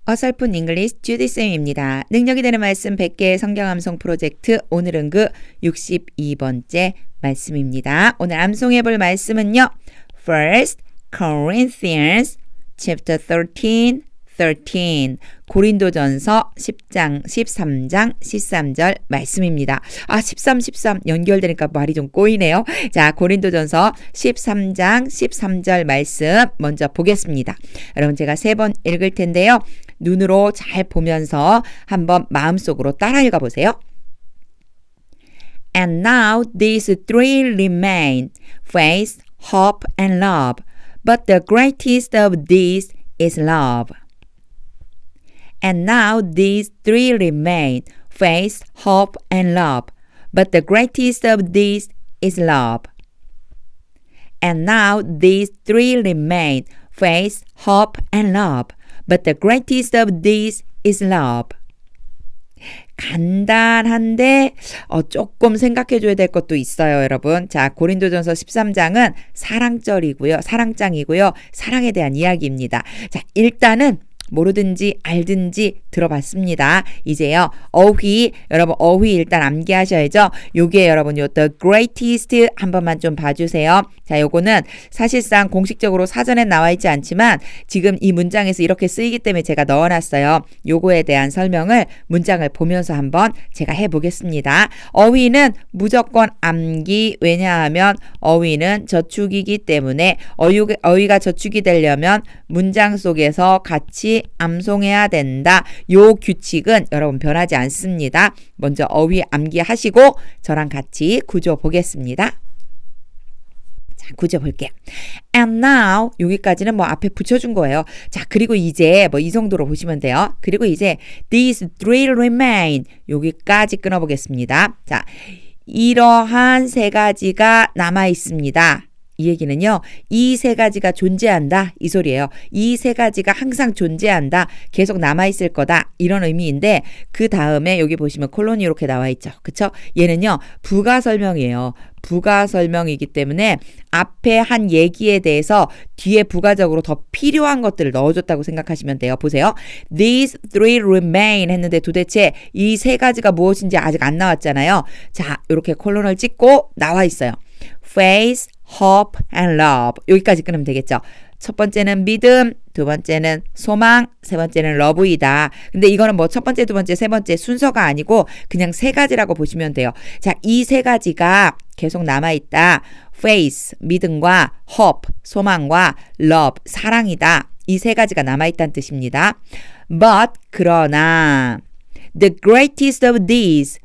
어설픈 잉글리시 주디쌤입니다. 능력이 되는 말씀 100개의 성경 암송 프로젝트 오늘은 그 62번째 말씀입니다. 오늘 암송해 볼 말씀은요. First Corinthians chapter 13 고린도전서 13장 13절 말씀입니다. 13 연결되니까 말이 좀 꼬이네요. 자, 고린도전서 13장 13절 말씀 먼저 보겠습니다. 여러분 제가 3번 읽을 텐데요. 눈으로 잘 보면서 한번 마음속으로 따라 읽어보세요. And now these three remain, faith, hope, and love. But the greatest of these is love. And now these three remain, faith, hope, and love. But the greatest of these is love. And now these three remain, faith, hope, and love. But the greatest of these is love. 간단한데 조금 생각해 줘야 될 것도 있어요, 여러분. 자, 고린도전서 13장은 사랑절이고요. 사랑장이고요. 사랑에 대한 이야기입니다. 자, 일단은 모르든지 알든지 들어봤습니다. 이제요. 어휘, 여러분 어휘 일단 암기하셔야죠. 요게 여러분 요 the greatest 한 번만 좀 봐주세요. 자, 요거는 사실상 공식적으로 사전에 나와 있지 않지만 지금 이 문장에서 이렇게 쓰이기 때문에 제가 넣어놨어요. 요거에 대한 설명을 문장을 보면서 한번 제가 해보겠습니다. 어휘는 무조건 암기. 왜냐하면 어휘는 저축이기 때문에 어휘가 저축이 되려면 문장 속에서 같이 암송해야 된다. 요 규칙은 여러분 변하지 않습니다. 먼저 어휘 암기하시고 저랑 같이 구조 보겠습니다. 자, 구조 볼게요. And now 여기까지는 뭐 앞에 붙여준 거예요. 자, 그리고 이제 뭐 이 정도로 보시면 돼요. 그리고 이제 these three remain 여기까지 끊어보겠습니다. 자, 이러한 세 가지가 남아 있습니다. 이 얘기는요. 이 세 가지가 존재한다. 이 소리예요. 이 세 가지가 항상 존재한다. 계속 남아있을 거다. 이런 의미인데 그 다음에 여기 보시면 콜론이 이렇게 나와 있죠. 그쵸? 얘는요. 부가 설명이에요. 부가 설명이기 때문에 앞에 한 얘기에 대해서 뒤에 부가적으로 더 필요한 것들을 넣어줬다고 생각하시면 돼요. 보세요. These three remain 했는데 도대체 이 세 가지가 무엇인지 아직 안 나왔잖아요. 자, 이렇게 콜론을 찍고 나와 있어요. Faith, hope, and love. 여기까지 끊으면 되겠죠. 첫 번째는 믿음, 두 번째는 소망, 세 번째는 러브이다. 근데 이거는 뭐 첫 번째, 두 번째, 세 번째 순서가 아니고 그냥 세 가지라고 보시면 돼요. 자, 이 세 가지가 계속 남아있다. faith, 믿음과 hope, 소망과 love, 사랑이다. 이 세 가지가 남아있다는 뜻입니다. But, 그러나 the greatest of these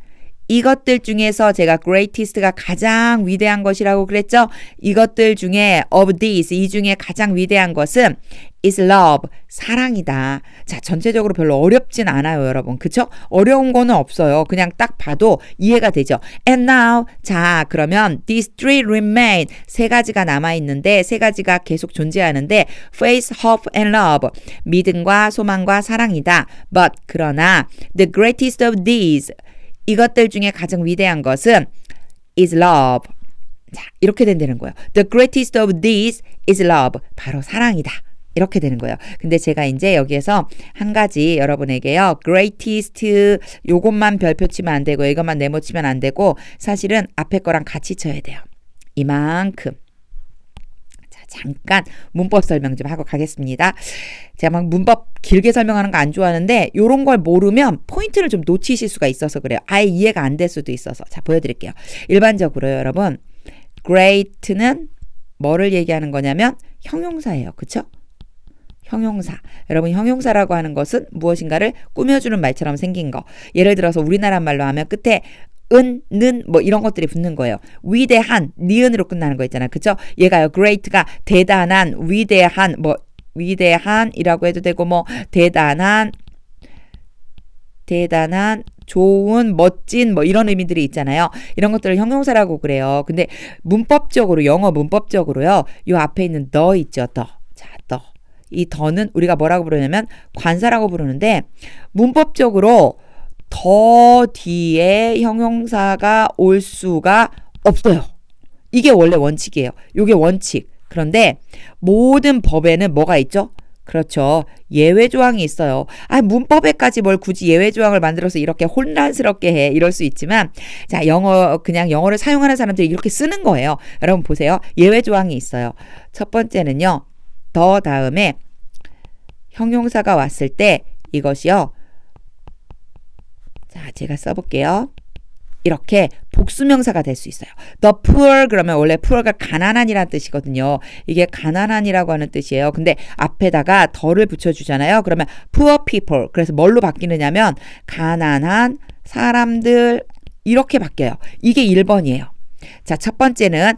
이것들 중에서 제가 greatest가 가장 위대한 것이라고 그랬죠? 이것들 중에 of these, 이 중에 가장 위대한 것은 is love, 사랑이다. 자, 전체적으로 별로 어렵진 않아요, 여러분. 그쵸? 어려운 거는 없어요. 그냥 딱 봐도 이해가 되죠. And now, 자, 그러면 these three remain, 세 가지가 남아있는데, 세 가지가 계속 존재하는데 faith, hope, and love, 믿음과 소망과 사랑이다. But, 그러나 the greatest of these, 이것들 중에 가장 위대한 것은 is love. 자, 이렇게 된다는 거예요. The greatest of these is love. 바로 사랑이다. 이렇게 되는 거예요. 근데 제가 이제 여기에서 한 가지 여러분에게요. greatest 요것만 별표 치면 안 되고 이것만 네모 치면 안 되고 사실은 앞에 거랑 같이 쳐야 돼요. 이만큼. 잠깐 문법 설명 좀 하고 가겠습니다. 제가 막 문법 길게 설명하는 거 안 좋아하는데 이런 걸 모르면 포인트를 좀 놓치실 수가 있어서 그래요. 아예 이해가 안 될 수도 있어서. 자, 보여드릴게요. 일반적으로요, 여러분. great는 뭐를 얘기하는 거냐면 형용사예요. 그쵸? 형용사. 여러분 형용사라고 하는 것은 무엇인가를 꾸며주는 말처럼 생긴 거. 예를 들어서 우리나라 말로 하면 끝에 은, 는, 뭐 이런 것들이 붙는 거예요. 위대한, 니은으로 끝나는 거 있잖아요. 그쵸? 얘가요, great가 대단한, 위대한, 뭐, 위대한이라고 해도 되고, 뭐, 대단한, 좋은, 멋진, 뭐 이런 의미들이 있잖아요. 이런 것들을 형용사라고 그래요. 근데 문법적으로, 영어 문법적으로요, 요 앞에 있는 더 있죠, 더. 자, 더. 이 더는 우리가 뭐라고 부르냐면 관사라고 부르는데, 문법적으로 더 뒤에 형용사가 올 수가 없어요. 이게 원래 원칙이에요. 이게 원칙. 그런데 모든 법에는 뭐가 있죠? 그렇죠. 예외 조항이 있어요. 아, 문법에까지 뭘 굳이 예외 조항을 만들어서 이렇게 혼란스럽게 해. 이럴 수 있지만, 자, 그냥 영어를 사용하는 사람들이 이렇게 쓰는 거예요. 여러분 보세요. 예외 조항이 있어요. 첫 번째는요, 더 다음에 형용사가 왔을 때 이것이요. 자, 제가 써볼게요. 이렇게 복수명사가 될 수 있어요. The poor 그러면 원래 poor가 가난한이라는 뜻이거든요. 이게 가난한이라고 하는 뜻이에요. 근데 앞에다가 더를 붙여주잖아요. 그러면 poor people. 그래서 뭘로 바뀌느냐면 가난한 사람들 이렇게 바뀌어요. 이게 1번이에요. 자, 첫 번째는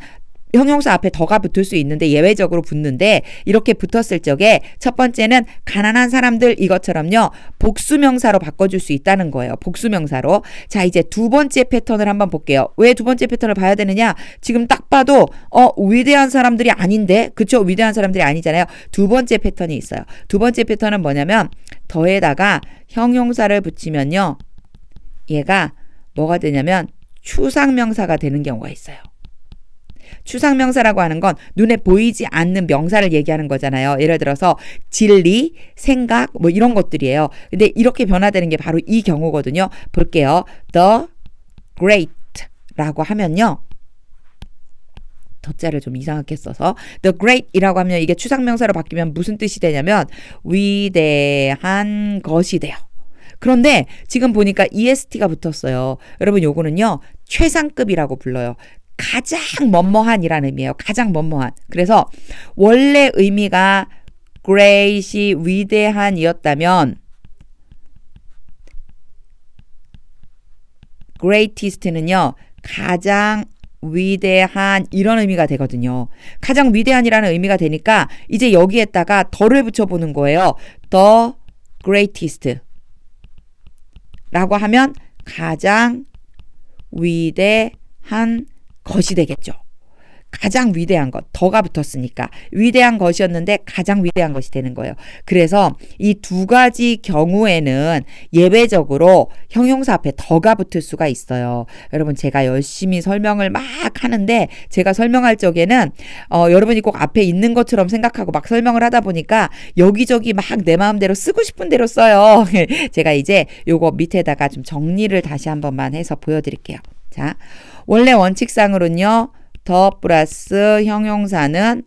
형용사 앞에 더가 붙을 수 있는데 예외적으로 붙는데 이렇게 붙었을 적에 첫 번째는 가난한 사람들 이것처럼요. 복수명사로 바꿔줄 수 있다는 거예요. 복수명사로. 자, 이제 두 번째 패턴을 한번 볼게요. 왜 두 번째 패턴을 봐야 되느냐? 지금 딱 봐도 위대한 사람들이 아닌데 그쵸? 위대한 사람들이 아니잖아요. 두 번째 패턴이 있어요. 두 번째 패턴은 뭐냐면 더에다가 형용사를 붙이면요. 얘가 뭐가 되냐면 추상명사가 되는 경우가 있어요. 추상명사라고 하는 건 눈에 보이지 않는 명사를 얘기하는 거잖아요. 예를 들어서 진리, 생각 뭐 이런 것들이에요. 근데 이렇게 변화되는 게 바로 이 경우거든요. 볼게요. The great 라고 하면요. 더자를 좀 이상하게 써서 the great 이라고 하면 이게 추상명사로 바뀌면 무슨 뜻이 되냐면 위대한 것이 돼요. 그런데 지금 보니까 EST가 붙었어요. 여러분 요거는요. 최상급이라고 불러요. 가장 뭐뭐한이라는 의미예요. 가장 뭐뭐한. 그래서 원래 의미가 great이 위대한이었다면 greatest는요. 가장 위대한 이런 의미가 되거든요. 가장 위대한이라는 의미가 되니까 이제 여기에다가 더를 붙여보는 거예요. The greatest 라고 하면 가장 위대한 것이 되겠죠. 가장 위대한 것, 더가 붙었으니까 위대한 것이었는데 가장 위대한 것이 되는 거예요. 그래서 이 두 가지 경우에는 예외적으로 형용사 앞에 더가 붙을 수가 있어요. 여러분 제가 열심히 설명을 막 하는데 제가 설명할 적에는 여러분이 꼭 앞에 있는 것처럼 생각하고 막 설명을 하다 보니까 여기저기 막 내 마음대로 쓰고 싶은 대로 써요. 제가 이제 요거 밑에다가 좀 정리를 다시 한 번만 해서 보여드릴게요. 자, 원래 원칙상으로는요. 더 플러스 형용사는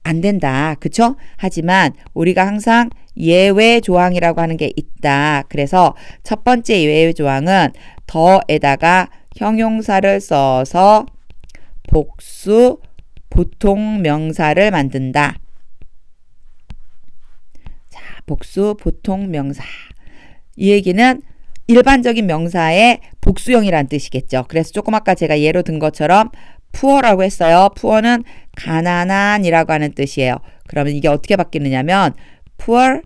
안 된다. 그쵸? 하지만 우리가 항상 예외 조항이라고 하는 게 있다. 그래서 첫 번째 예외 조항은 더에다가 형용사를 써서 복수 보통 명사를 만든다. 자, 복수 보통 명사. 이 얘기는 일반적인 명사의 복수형이란 뜻이겠죠. 그래서 조금 아까 제가 예로 든 것처럼 poor라고 했어요. poor는 가난한이라고 하는 뜻이에요. 그러면 이게 어떻게 바뀌느냐면 poor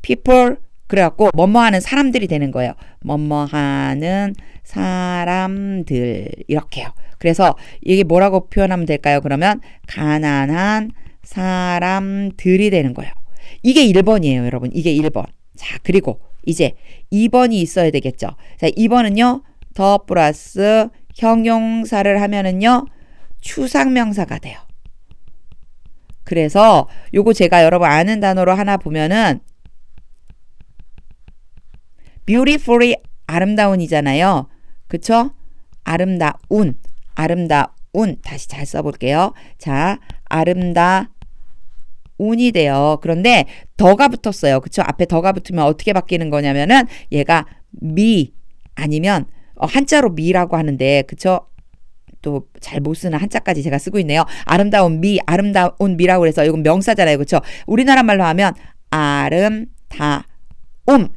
people 그래갖고 뭐뭐하는 사람들이 되는 거예요. 뭐뭐하는 사람들 이렇게요. 그래서 이게 뭐라고 표현하면 될까요? 그러면 가난한 사람들이 되는 거예요. 이게 1번이에요, 여러분. 이게 1번. 자, 그리고 이제 2번이 있어야 되겠죠. 자, 2번은요. 더 플러스 형용사를 하면은요. 추상명사가 돼요. 그래서 요거 제가 여러분 아는 단어로 하나 보면은 beautifully 아름다운이잖아요. 그쵸? 아름다운 다시 잘 써볼게요. 자, 운이 돼요. 그런데 더가 붙었어요. 그쵸? 앞에 더가 붙으면 어떻게 바뀌는 거냐면은 얘가 미 아니면 한자로 미라고 하는데 그쵸? 또 잘 못 쓰는 한자까지 제가 쓰고 있네요. 아름다운 미라고 해서 이건 명사잖아요. 그쵸? 우리나라 말로 하면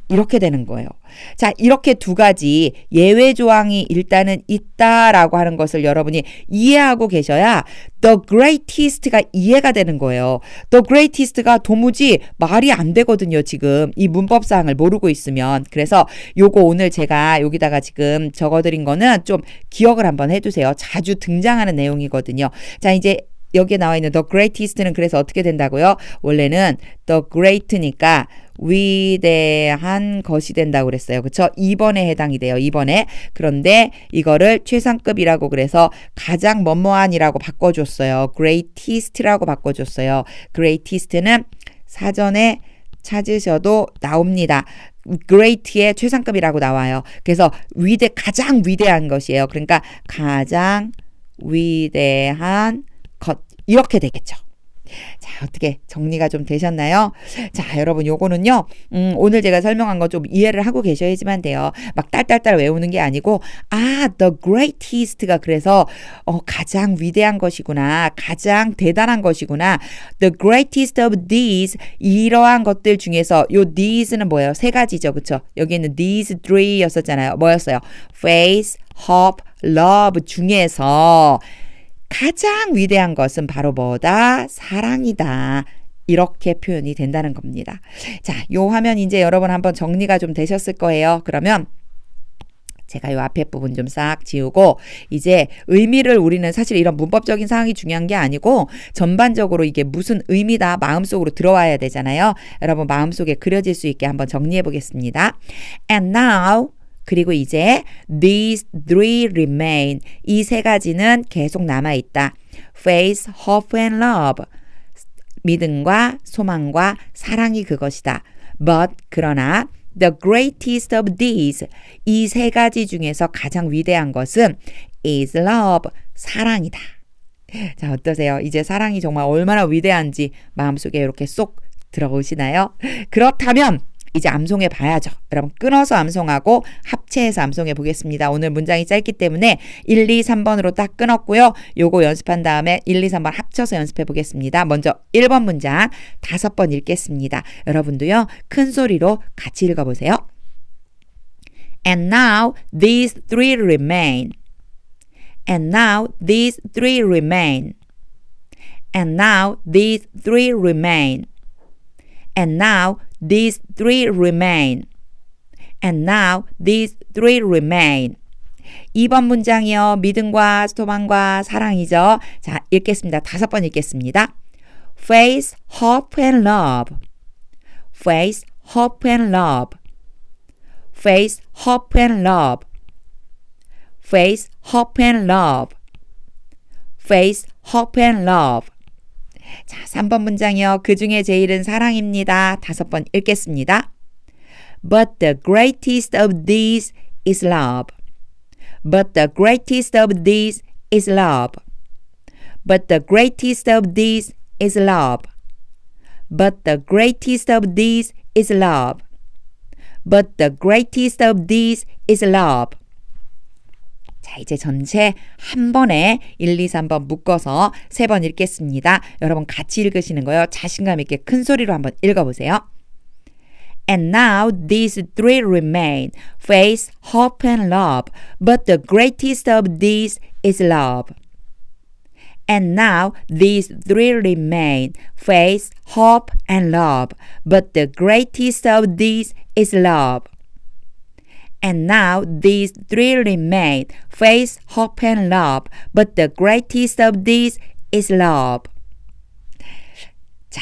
이렇게 되는 거예요. 자, 이렇게 두 가지 예외 조항이 일단은 있다라고 하는 것을 여러분이 이해하고 계셔야 the greatest가 이해가 되는 거예요. the greatest가 도무지 말이 안 되거든요. 지금 이 문법사항을 모르고 있으면. 그래서 요거 오늘 제가 여기다가 지금 적어드린 거는 좀 기억을 한번 해두세요. 자주 등장하는 내용이거든요. 자, 이제 여기에 나와 있는 the greatest는 그래서 어떻게 된다고요? 원래는 the great니까 위대한 것이 된다고 그랬어요. 그쵸? 2번에 해당이 돼요. 2번에. 그런데 이거를 최상급이라고 그래서 가장 뭐뭐한이라고 바꿔줬어요. greatest라고 바꿔줬어요. greatest는 사전에 찾으셔도 나옵니다. great의 최상급이라고 나와요. 그래서 가장 위대한 것이에요. 그러니까 가장 위대한 것 이렇게 되겠죠. 자, 어떻게 정리가 좀 되셨나요? 자, 여러분 요거는요. 오늘 제가 설명한 거 좀 이해를 하고 계셔야지만 돼요. 막 딸딸딸 외우는 게 아니고 the greatest가 그래서 가장 위대한 것이구나. 가장 대단한 것이구나. The greatest of these 이러한 것들 중에서 요 these는 뭐예요? 세 가지죠. 그쵸? 여기는 these three였었잖아요. 뭐였어요? faith, hope, love 중에서 가장 위대한 것은 바로 뭐다? 사랑이다. 이렇게 표현이 된다는 겁니다. 자, 요 화면 이제 여러분 한번 정리가 좀 되셨을 거예요. 그러면 제가 요 앞에 부분 좀 싹 지우고 이제 의미를 우리는 사실 이런 문법적인 사항이 중요한 게 아니고 전반적으로 이게 무슨 의미다 마음속으로 들어와야 되잖아요. 여러분 마음속에 그려질 수 있게 한번 정리해 보겠습니다. And now 그리고 이제 these three remain 이 세 가지는 계속 남아있다. faith, hope and love 믿음과 소망과 사랑이 그것이다. but 그러나 the greatest of these 이 세 가지 중에서 가장 위대한 것은 is love 사랑이다. 자 어떠세요? 이제 사랑이 정말 얼마나 위대한지 마음속에 이렇게 쏙 들어오시나요? 그렇다면 이제 암송해 봐야죠. 여러분 끊어서 암송하고 합체해서 암송해 보겠습니다. 오늘 문장이 짧기 때문에 1, 2, 3번으로 딱 끊었고요. 요거 연습한 다음에 1, 2, 3번 합쳐서 연습해 보겠습니다. 먼저 1번 문장 5번 읽겠습니다. 여러분도요. 큰 소리로 같이 읽어보세요. And now these three remain. And now these three remain. And now these three remain. And now these three remain. And now these three remain. 2번 문장이요. 믿음과 소망과 사랑이죠. 자, 읽겠습니다. 5번 읽겠습니다. Faith, hope and love. Faith, hope and love. Faith, hope and love. Faith, hope and love. Faith, hope and love. 자, 3번 문장이요. 그 중에 제일은 사랑입니다. 5번 읽겠습니다. But the greatest of these is love. But the greatest of these is love. But the greatest of these is love. But the greatest of these is love. But the greatest of these is love. 자, 이제 전체 한 번에 1, 2, 3번 묶어서 3번 읽겠습니다. 여러분 같이 읽으시는 거요. 자신감 있게 큰 소리로 한번 읽어보세요. And now these three remain, faith, hope and love, but the greatest of these is love. And now these three remain, faith, hope and love, but the greatest of these is love. And now these three remain, faith, hope, and love. But the greatest of these is love. 자,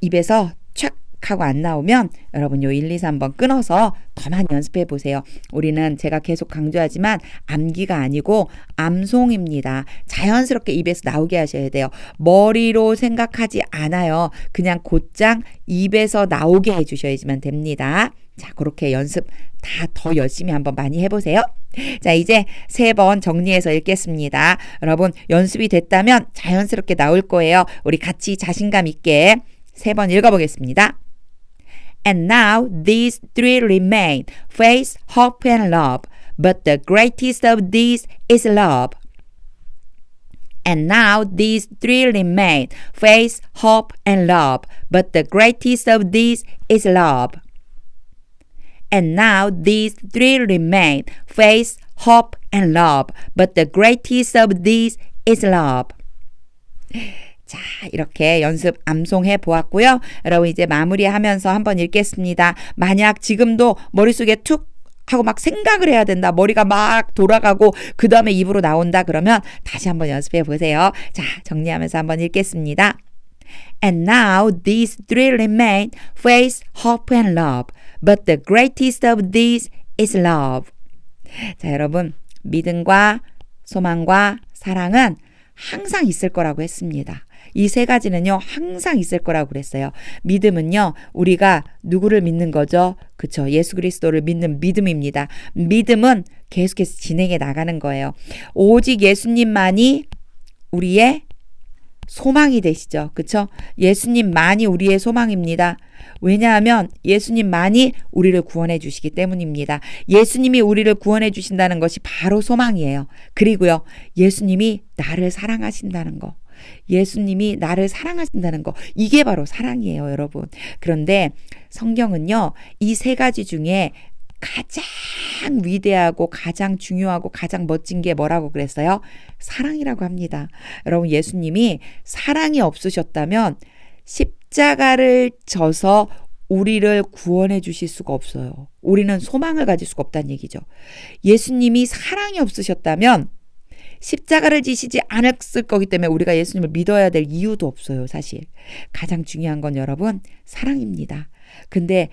입에서 촥 하고 안 나오면 여러분 요 1, 2, 3번 끊어서 더 많이 연습해 보세요. 우리는 제가 계속 강조하지만 암기가 아니고 암송입니다. 자연스럽게 입에서 나오게 하셔야 돼요. 머리로 생각하지 않아요. 그냥 곧장 입에서 나오게 해주셔야지만 됩니다. 자, 그렇게 연습 다 더 열심히 한번 많이 해보세요. 자, 이제 3번 정리해서 읽겠습니다. 여러분 연습이 됐다면 자연스럽게 나올 거예요. 우리 같이 자신감 있게 3번 읽어보겠습니다. And now these three remain, faith, hope, and love. But the greatest of these is love. And now these three remain, faith, hope, and love. But the greatest of these is love. And now these three remain, faith, hope, and love. But the greatest of these is love. 자, 이렇게 연습 암송해 보았고요. 여러분 이제 마무리하면서 한번 읽겠습니다. 만약 지금도 머릿속에 툭 하고 막 생각을 해야 된다. 머리가 막 돌아가고 그 다음에 입으로 나온다. 그러면 다시 한번 연습해 보세요. 자, 정리하면서 한번 읽겠습니다. And now these three remain, faith, hope, and love. But the greatest of these is love. 자, 여러분, 믿음과 소망과 사랑은 항상 있을 거라고 했습니다. 이 세 가지는요, 항상 있을 거라고 그랬어요. 믿음은요, 우리가 누구를 믿는 거죠? 그쵸. 예수 그리스도를 믿는 믿음입니다. 믿음은 계속해서 진행해 나가는 거예요. 오직 예수님만이 우리의 소망이 되시죠. 그쵸? 예수님만이 우리의 소망입니다. 왜냐하면 예수님만이 우리를 구원해 주시기 때문입니다. 예수님이 우리를 구원해 주신다는 것이 바로 소망이에요. 그리고요, 예수님이 나를 사랑하신다는 거. 예수님이 나를 사랑하신다는 거. 이게 바로 사랑이에요, 여러분. 그런데 성경은요, 이 세 가지 중에 가장 위대하고 가장 중요하고 가장 멋진 게 뭐라고 그랬어요? 사랑이라고 합니다. 여러분, 예수님이 사랑이 없으셨다면 십자가를 져서 우리를 구원해 주실 수가 없어요. 우리는 소망을 가질 수가 없다는 얘기죠. 예수님이 사랑이 없으셨다면 십자가를 지시지 않았을 거기 때문에 우리가 예수님을 믿어야 될 이유도 없어요, 사실. 가장 중요한 건 여러분, 사랑입니다. 근데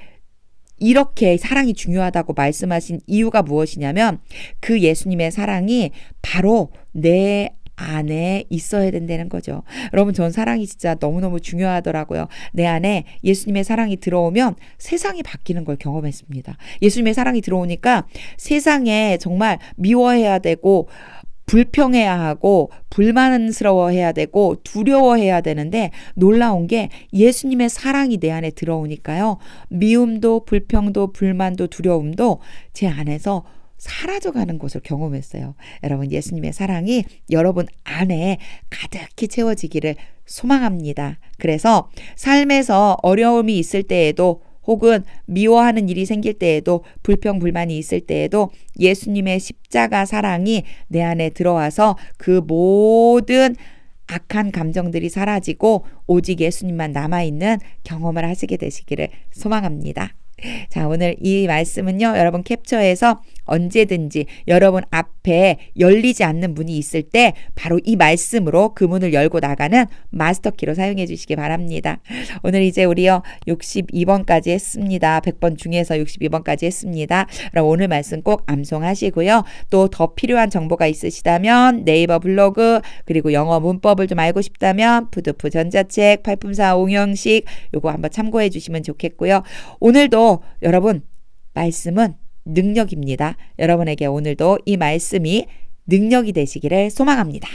이렇게 사랑이 중요하다고 말씀하신 이유가 무엇이냐면 그 예수님의 사랑이 바로 내 안에 있어야 된다는 거죠. 여러분, 전 사랑이 진짜 너무너무 중요하더라고요. 내 안에 예수님의 사랑이 들어오면 세상이 바뀌는 걸 경험했습니다. 예수님의 사랑이 들어오니까 세상에 정말 미워해야 되고 불평해야 하고 불만스러워해야 되고 두려워해야 되는데 놀라운 게 예수님의 사랑이 내 안에 들어오니까요. 미움도 불평도 불만도 두려움도 제 안에서 사라져가는 것을 경험했어요. 여러분, 예수님의 사랑이 여러분 안에 가득히 채워지기를 소망합니다. 그래서 삶에서 어려움이 있을 때에도 혹은 미워하는 일이 생길 때에도 불평, 불만이 있을 때에도 예수님의 십자가 사랑이 내 안에 들어와서 그 모든 악한 감정들이 사라지고 오직 예수님만 남아있는 경험을 하시게 되시기를 소망합니다. 자, 오늘 이 말씀은요, 여러분 캡처해서 언제든지 여러분 앞에 열리지 않는 문이 있을 때 바로 이 말씀으로 그 문을 열고 나가는 마스터키로 사용해 주시기 바랍니다. 오늘 이제 우리요 62번까지 했습니다. 100번 중에서 62번까지 했습니다. 그럼 오늘 말씀 꼭 암송하시고요. 또 더 필요한 정보가 있으시다면 네이버 블로그, 그리고 영어 문법을 좀 알고 싶다면 푸드푸 전자책 8품사 옹영식 요거 한번 참고해 주시면 좋겠고요. 오늘도 여러분, 말씀은 능력입니다. 여러분에게 오늘도 이 말씀이 능력이 되시기를 소망합니다.